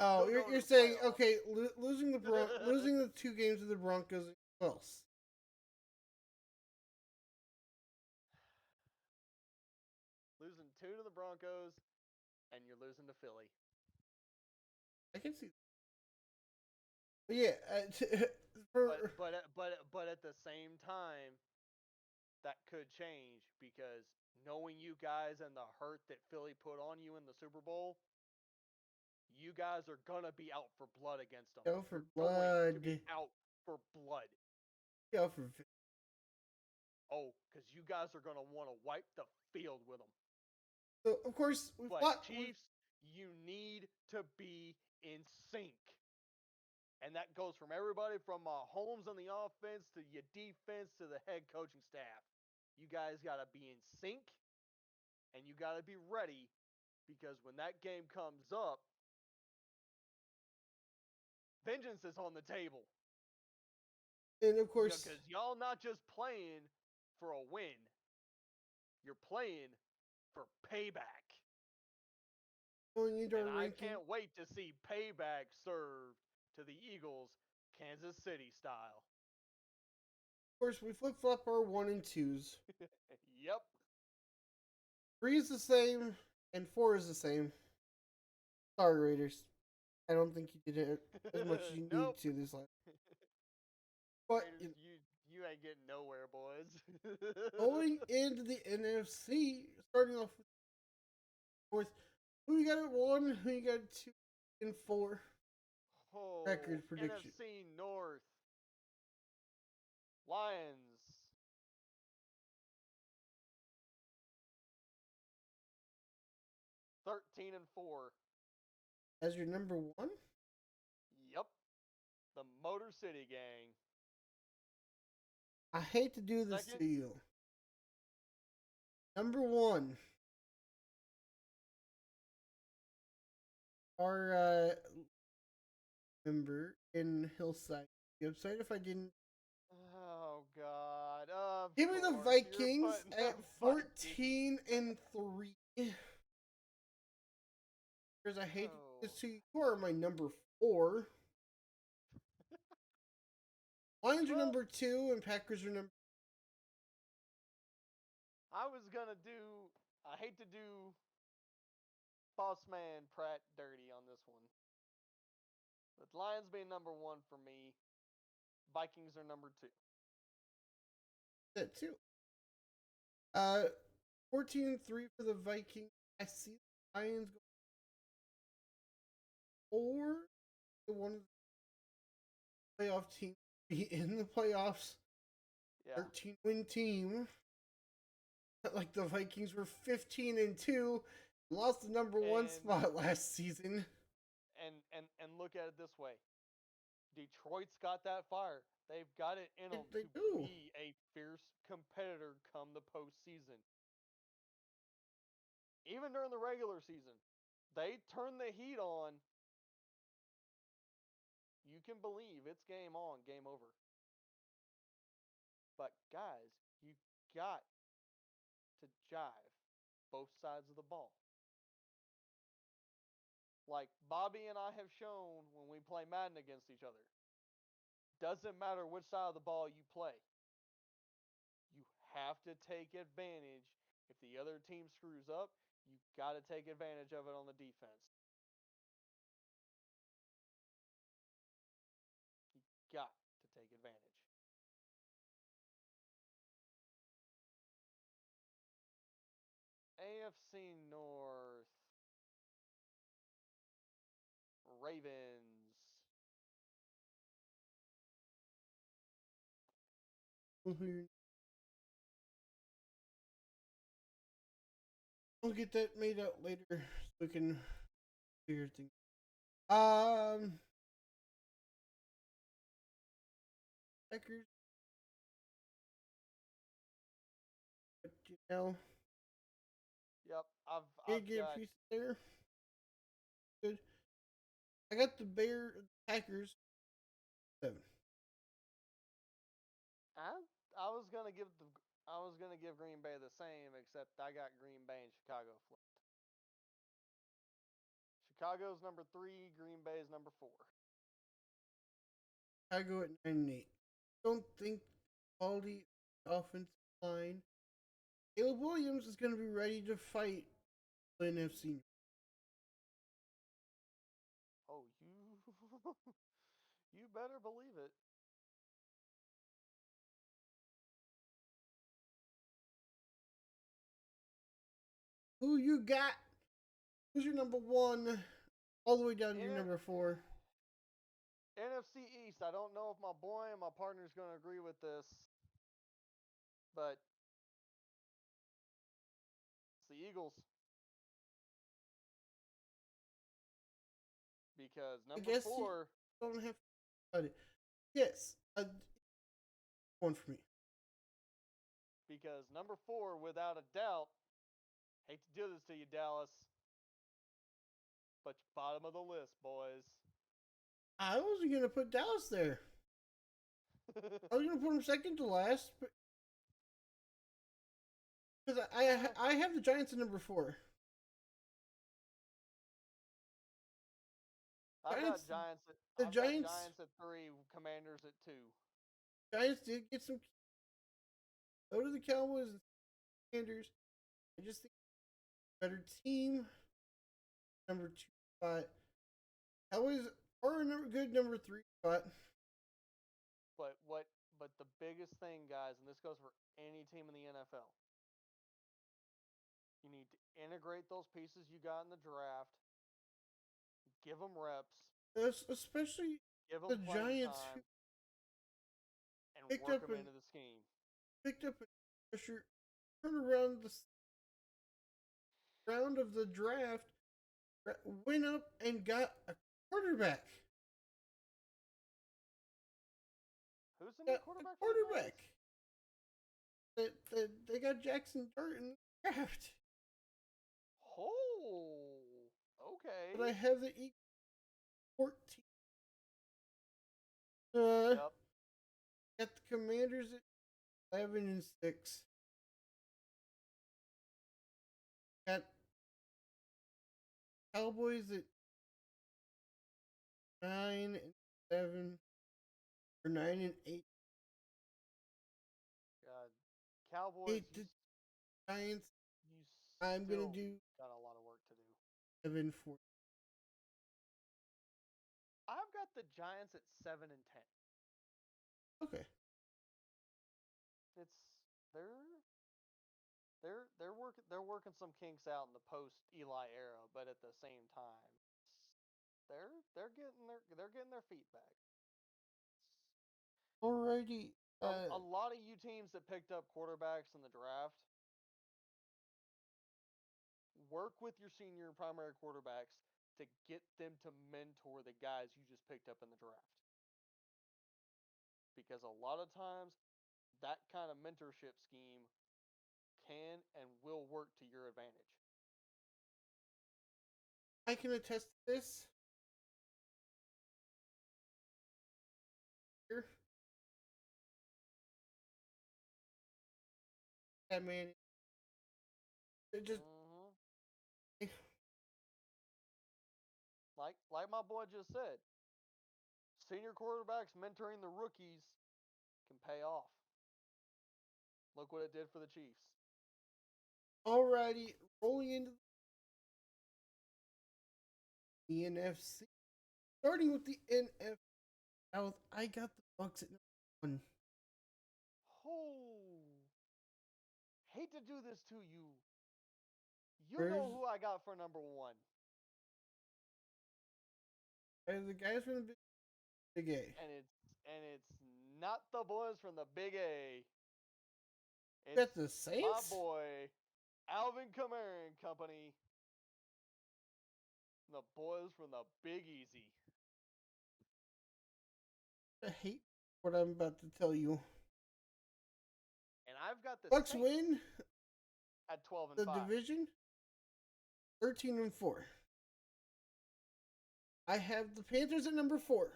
Oh, you're saying playoffs. Okay, losing the 2 games of the Broncos. Who else? Losing 2 to the Broncos, and you're losing to Philly. I can see. But yeah, but at the same time, that could change because knowing you guys and the hurt that Philly put on you in the Super Bowl, you guys are gonna be out for blood against them. Out for blood. To be out for blood. Out for. Oh, because you guys are gonna want to wipe the field with them. So of course, Chiefs, you need to be in sync. And that goes from everybody from Holmes on the offense to your defense to the head coaching staff. You guys got to be in sync and you got to be ready because when that game comes up, vengeance is on the table. And of course, because y'all not just playing for a win, you're playing for payback. And I can't wait to see payback served to the Eagles, Kansas City style. Of course, we flip-flop our 1 and 2s. Yep. 3 is the same, and 4 is the same. Sorry, Raiders. I don't think you did it as much as you need to this last. But Raiders, you ain't getting nowhere, boys. Going into the NFC, starting off with 4th. Who you got at 1? Who you got at 2 and 4? Record prediction. NFC North. Lions. 13-4. As your number 1? Yep. The Motor City Gang. I hate to do this to you. Number 1. Our member in Hillside. You upset if I didn't? Oh God! Give me the Vikings at 14-3. Because I hate to see you are my number 4. Lions are number 2 and Packers are number. I was gonna do. I hate to do Boss Man Pratt dirty on this one. With Lions being number 1 for me, Vikings are number 2. That too. 14-3 for the Vikings. I see the Lions go 4. One of the playoff teams be in the playoffs. Yeah. 13-win team. Like the Vikings were 15-2, lost the number 1 spot last season. And look at it this way. Detroit's got that fire. They've got it in them to be a fierce competitor come the postseason. Even during the regular season, they turn the heat on. You can believe it's game on, game over. But guys, you got to jive both sides of the ball. Like Bobby and I have shown when we play Madden against each other. Doesn't matter which side of the ball you play. You have to take advantage. If the other team screws up, you got to take advantage of it on the defense. NFC North. Ravens. We'll get that made out later so we can figure things. Packers. But you know, Yep, I've get a got. piece there. Good. I got the Packers 7. I was gonna give Green Bay the same, except I got Green Bay and Chicago flipped. Chicago's number 3, Green Bay's number 4. I go at 9-8. Don't think quality offensive line. Caleb Williams is going to be ready to fight the NFC. Oh, you better believe it. Who you got? Who's your number 1 all the way down to your number 4? NFC East. I don't know if my boy and my partner's going to agree with this, but it's the Eagles. Because number 4. You don't have to about it. Yes. One for me. Because number 4, without a doubt, hate to do this to you, Dallas, but bottom of the list, boys. I wasn't going to put Dallas there. I was going to put him second to last, but because I have the Giants at number 4. I've got Giants at 3, Commanders at 2. Giants did get some. So do the Cowboys and Commanders. I just think better team. Number 2 spot. Cowboys are a good number 3 spot. But the biggest thing, guys, and this goes for any team in the NFL, you need to integrate those pieces you got in the draft. Give them reps. Especially give them the Giants time, and work them into the scheme. Picked up a pressure, turned around the round of the draft, went up and got a quarterback. Who's the new quarterback? They got Jackson Dart in the draft. Oh, okay. But I have the Eagles 14. Yep. Got the Commanders at 11 and 6. Got Cowboys at 9 and 7 or 9 and 8. God, Cowboys. Giants. I'm gonna do. Got a lot of work to do. 7-4. I've got the Giants at 7 and 10. Okay. They're working some kinks out in the post Eli era, but at the same time, they're getting their feet back. Alrighty. A lot of you teams that picked up quarterbacks in the draft, work with your senior and primary quarterbacks to get them to mentor the guys you just picked up in the draft. Because a lot of times, that kind of mentorship scheme can and will work to your advantage. I can attest to this. Here. That man. It just. Like my boy just said, senior quarterbacks mentoring the rookies can pay off. Look what it did for the Chiefs. Alrighty, rolling into the NFC. Starting with the NFC South, I got the Bucks at number 1. Oh, hate to do this to you. You know who I got for number 1. The guys from the Big A. And it's not the boys from the Big A. That's the My Saints? boy, Alvin Kamara and Company. The boys from the Big Easy. I hate what I'm about to tell you. And I've got the Bucks Saints win at 12 and the 5. division 13 and 4. I have the Panthers at number 4.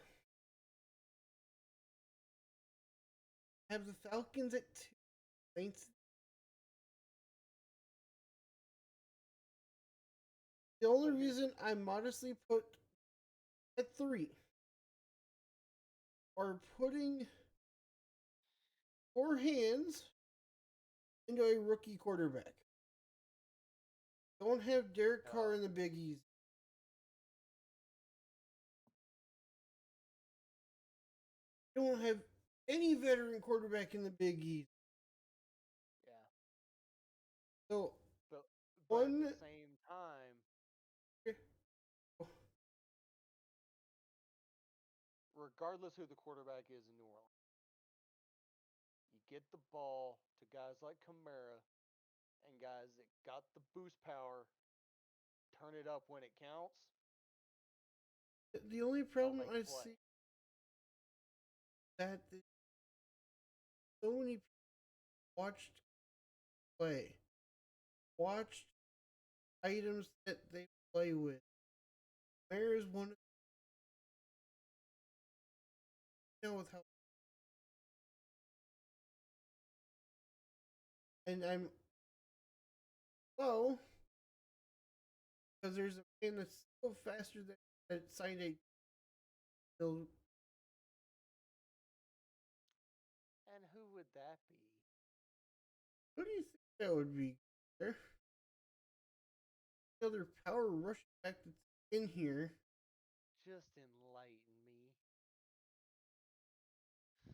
I have the Falcons at 2. Saints. The only reason I modestly put at 3 are putting 4 hands into a rookie quarterback. Don't have Derek Carr in the Big East. Don't have any veteran quarterback in the Big East. Yeah. So, but at the same time, regardless who the quarterback is in New Orleans, you get the ball to guys like Kamara and guys that got the boost power, turn it up when it counts. The only problem I see that so many people watched play, watched items that they play with. Where is one? With how, and I'm well because there's a man that's so faster than signed a. So, and who would that be? who do you think that would be? There, another power rush back that's in here. Just enlighten me.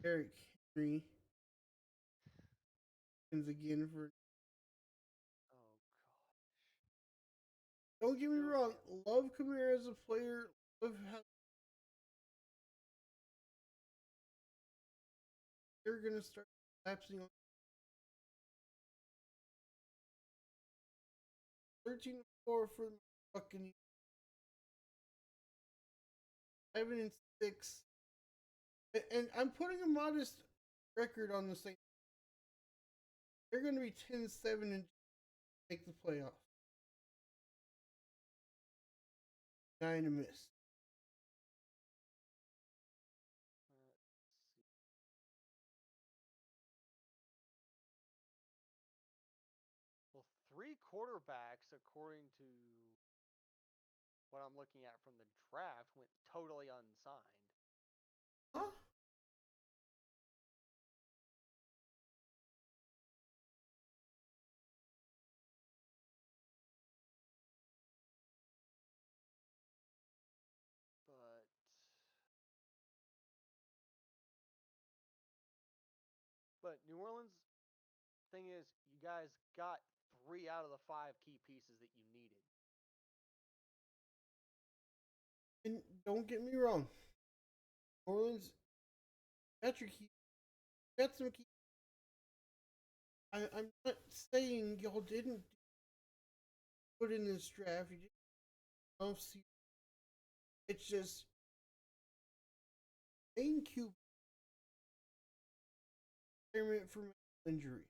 Eric Henry. Again for. Oh gosh. Don't get me wrong. Love Kamara as a player. Love how they're gonna start collapsing on 13-4 for the Buccaneers. 7-6. And I'm putting a modest record on the Saints. They're going to be 10-7 and make the playoffs. 9 to miss. Well, 3 quarterbacks, according to what I'm looking at from the draft, went totally unsigned. Huh? But New Orleans, thing is, you guys got 3 out of the 5 key pieces that you needed. And don't get me wrong. New Orleans got your key. Got some key. I'm not saying y'all didn't put in this draft. You didn't see. It's just main QB from injury.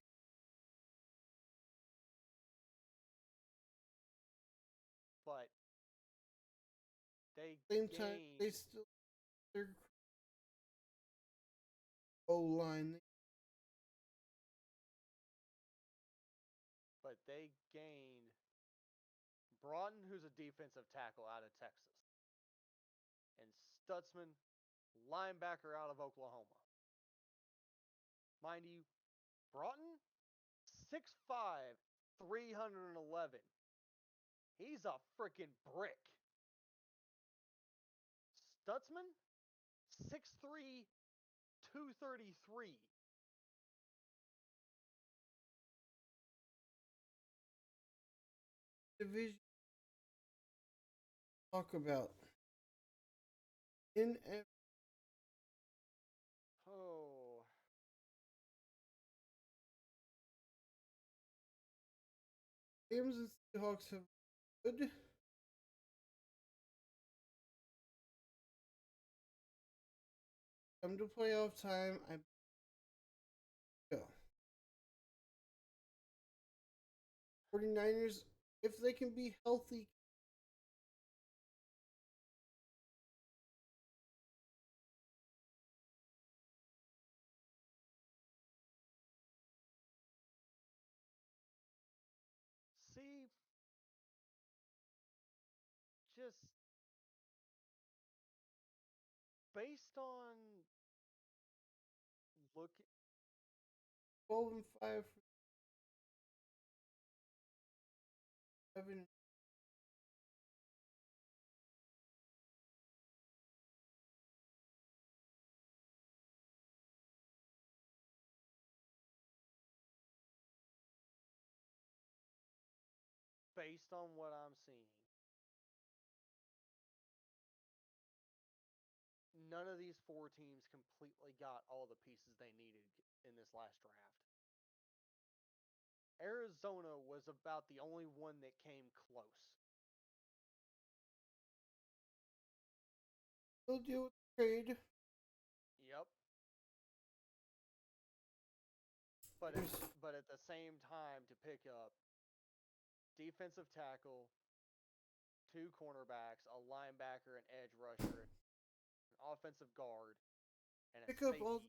But they Same time, they still their O line. But they gained Broughton, who's a defensive tackle out of Texas, and Stutzman, linebacker out of Oklahoma. Mind you, Broughton, 6'5", 311. He's a freaking brick. Stutzman, 6'3", 233. division talk about. In Oh, Rams and Seahawks have good. Come to playoff time, I go. 49ers, if they can be healthy, see, just based on look, 12-5 for 7. based on what I'm seeing, none of these four teams completely got all the pieces they needed in this last draft. Arizona was about the only one that came close. They'll deal with the trade. Yep. But at the same time, to pick up defensive tackle, two cornerbacks, a linebacker, an edge rusher, an offensive guard, and a Pick up all.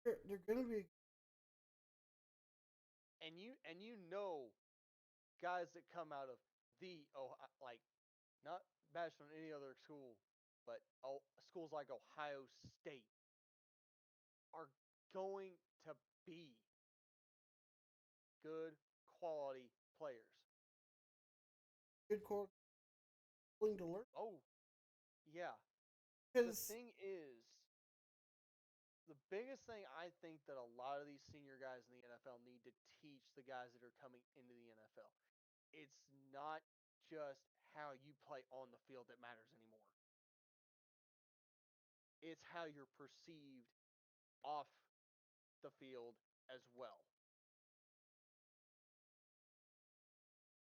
safety. They're going to be. And you know guys that come out of like not bashed on any other school, but schools like Ohio State are going to be good quality players. Good core. Willing to learn. Oh, yeah. The Because thing is, the biggest thing I think that a lot of these senior guys in the NFL need to teach the guys that are coming into the NFL, it's not just how you play on the field that matters anymore. It's how you're perceived off the field as well.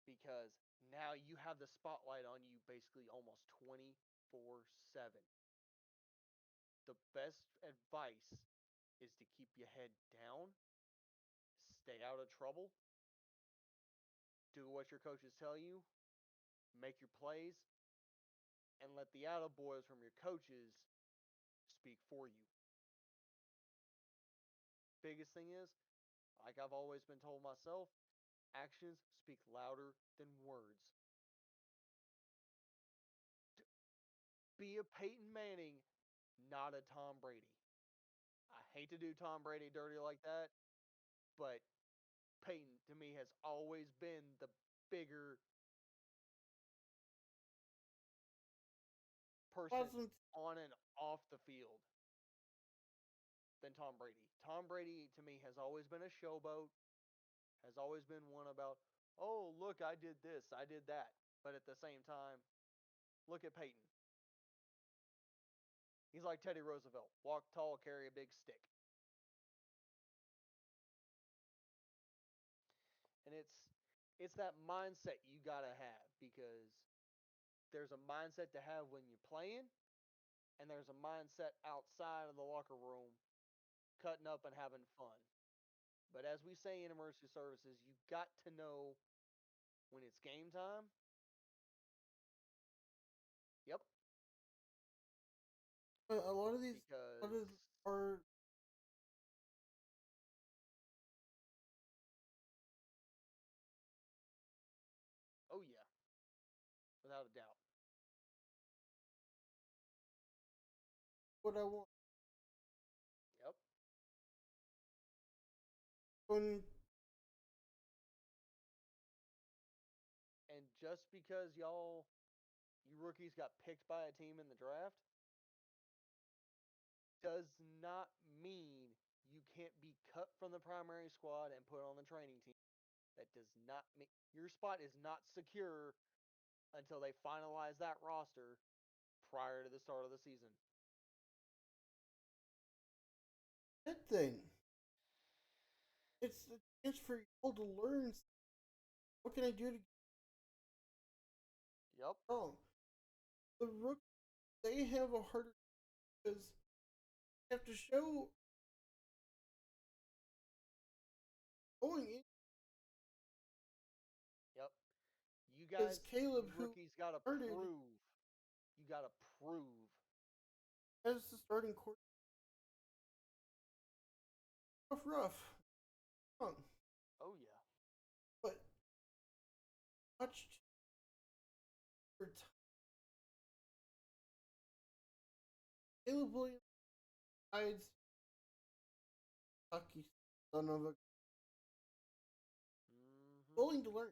Because now you have the spotlight on you basically almost 24/7. The best advice is to keep your head down, stay out of trouble, do what your coaches tell you, make your plays, and let the attaboys from your coaches speak for you. Biggest thing is, like I've always been told myself, actions speak louder than words. Be a Peyton Manning, not a Tom Brady. I hate to do Tom Brady dirty like that, but Peyton to me has always been the bigger person awesome. on and off the field than Tom Brady. Tom Brady to me has always been a showboat, has always been one about, oh, look, I did this, I did that. But at the same time, look at Peyton. He's like Teddy Roosevelt, walk tall, carry a big stick. And it's that mindset you got to have, because there's a mindset to have when you're playing, and there's a mindset outside of the locker room cutting up and having fun. But as we say in emergency services, you got to know when it's game time. Yep. A lot of these, a lot of Because are oh yeah, without a doubt. what I want. Yep. When And just because you rookies got picked by a team in the draft does not mean you can't be cut from the primary squad and put on the training team. That does not mean your spot is not secure until they finalize that roster prior to the start of the season. That thing. It's a chance for you to learn. What can I do to Yep. get wrong? The rook, they have a harder because they have to show going in. Yep. You Because guys, Caleb, you who rookies, gotta started prove. You gotta prove. as the starting court, rough, wrong. Oh yeah. But watched for Caleb Williams sides Kentucky, son of a willing to learn.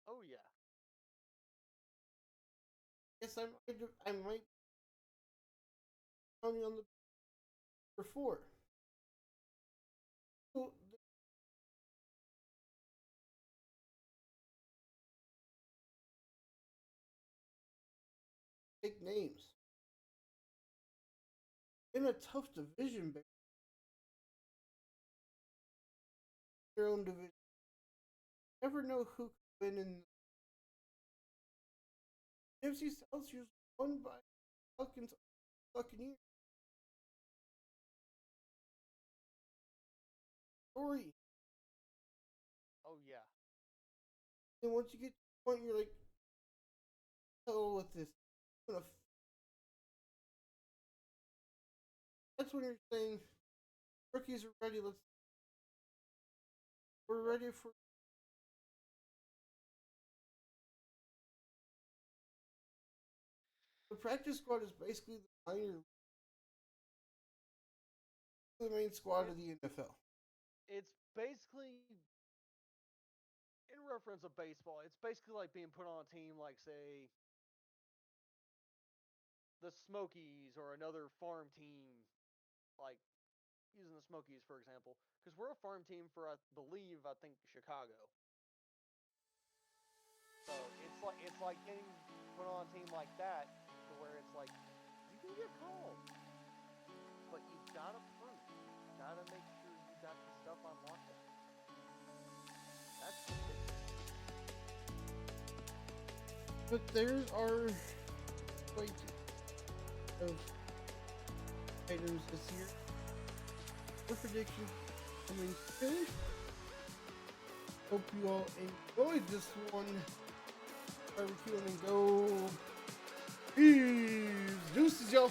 Oh yeah. Yes, I might counting on the for four. So, big names in a tough division, their own division. Never know who could win in the NFC South. Usually won by Falcons, Buccaneers. Story. Oh yeah. And once you get to the point, you're like, hell with this. That's when you're saying, rookies are ready. We're ready for. The practice squad is basically the main squad of the NFL. It's basically, in reference of baseball, it's basically like being put on a team like, say, the Smokies or another farm team, like using the Smokies for example, because we're a farm team for I think Chicago. So it's like getting put on a team like that, to where it's like you can get called, but you gotta prove, you gotta make sure you got the stuff on lockdown. That's the big thing. But there's our way of items this year. For prediction coming soon. Hope you all enjoyed this one. Barbecue and go. Peace. Deuces, y'all.